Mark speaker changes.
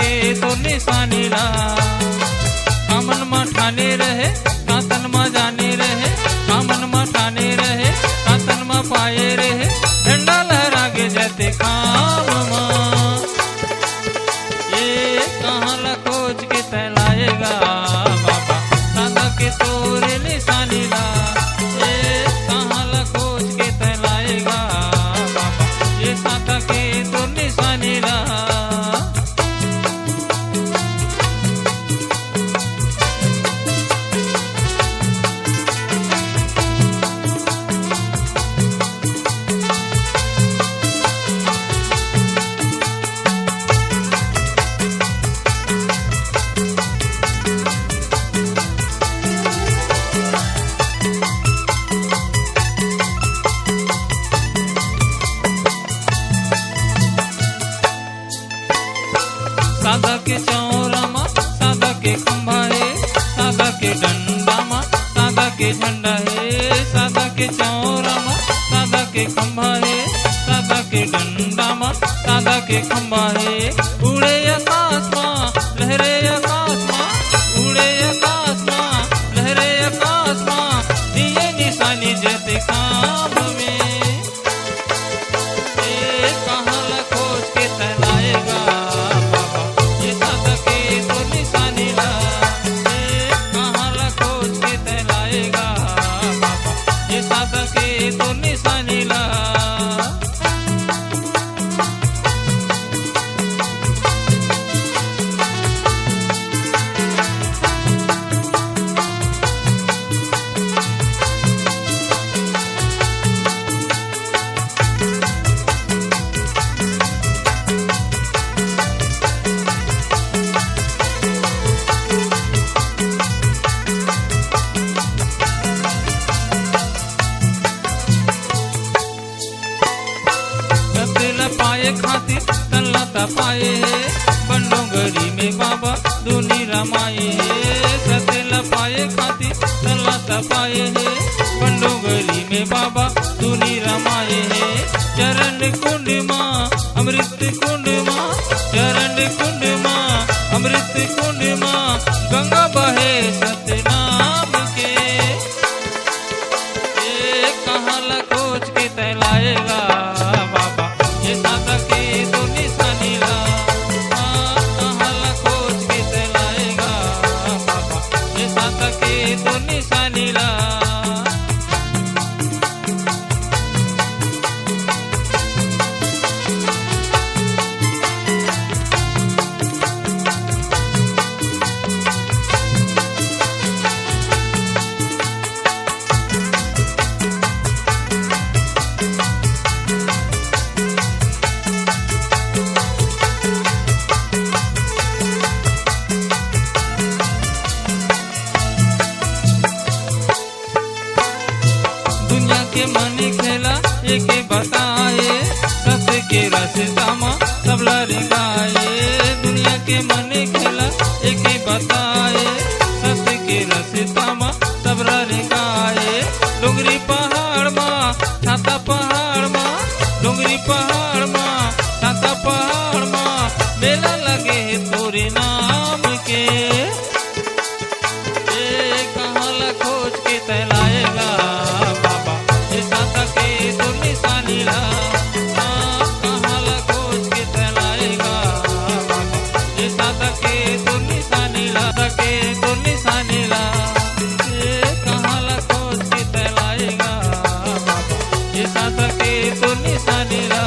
Speaker 1: के तो निशानी ला। कामन मा ठाने रहे कातन मा जाने रहे, कामन मा ठाने रहे कातन मा पाए रहे, झंडा लहरा के जते काम मा। ये कहाँ ला खोज के तैलाएगा बाबा, सादा के तोरे निशानी ला। ये कहाँ ला खोज के तैलाएगा बाबा, ये सादा के तो निशानी ला। सादा के चौरा मा सादा के खंभा है, सादा के डंडा मा सादा के झंडा है। सादा के चौरा मा सादा के खंभा है, सादा के डंडा मा सादा के खंभा है। उड़े आकाश मा लहरे आकाश मा, उड़े आकाश मा लहरे आकाश मा, दिए निशानी जैसे काम में। कहाँ ला खोज के तैलाएगा बाबा, ये सादा के तो निशानी ला। कहाँ ला खोज के तैलाएगा बाबा, ये सादा के तो निशानी ला। पाए खातिर तल्लाता पाए है, बंडोंगरी में बाबा दूनी रमाए है। सतेला पाए खातिर तल्लाता पाए है, बंडोंगरी में बाबा दूनी रमाए है। चरण कुंड माँ अमृत कुंड माँ, चरण कुंड माँ अमृत कुंड माँ, गंगा बहे सतनाम के। कहाँ ला खोज के तैलाएगा बाबा, ये सादा के तो निशानी ला। कहाँ ला खोज के तैलाएगा बाबा, ये सादा के तो निशानी ला। के मनी खेला एक बताए, सत्य के रास्ता माँ सब लड़ाए। दुनिया के मनी खेला एक बताए, सत्य के रास्ता माँ सब लड़ाए। डोंगरी पहाड़ माँ छाता पहाड़ माँ, डोंगरी पहाड़ माँ छाता पहाड़ माँ, मेला लगे तोरे नाम के। कहाँ ला खोज के तैलाएगा बाबा, ये सादा के तो निशानी ला। कहाँ ला खोज के तैलाएगा बाबा, ये सादा के तो निशानी ला। के तो निशानी ला। कहाँ ला खोज के तैलाएगा बाबा, ये सादा के तो निशानी ला।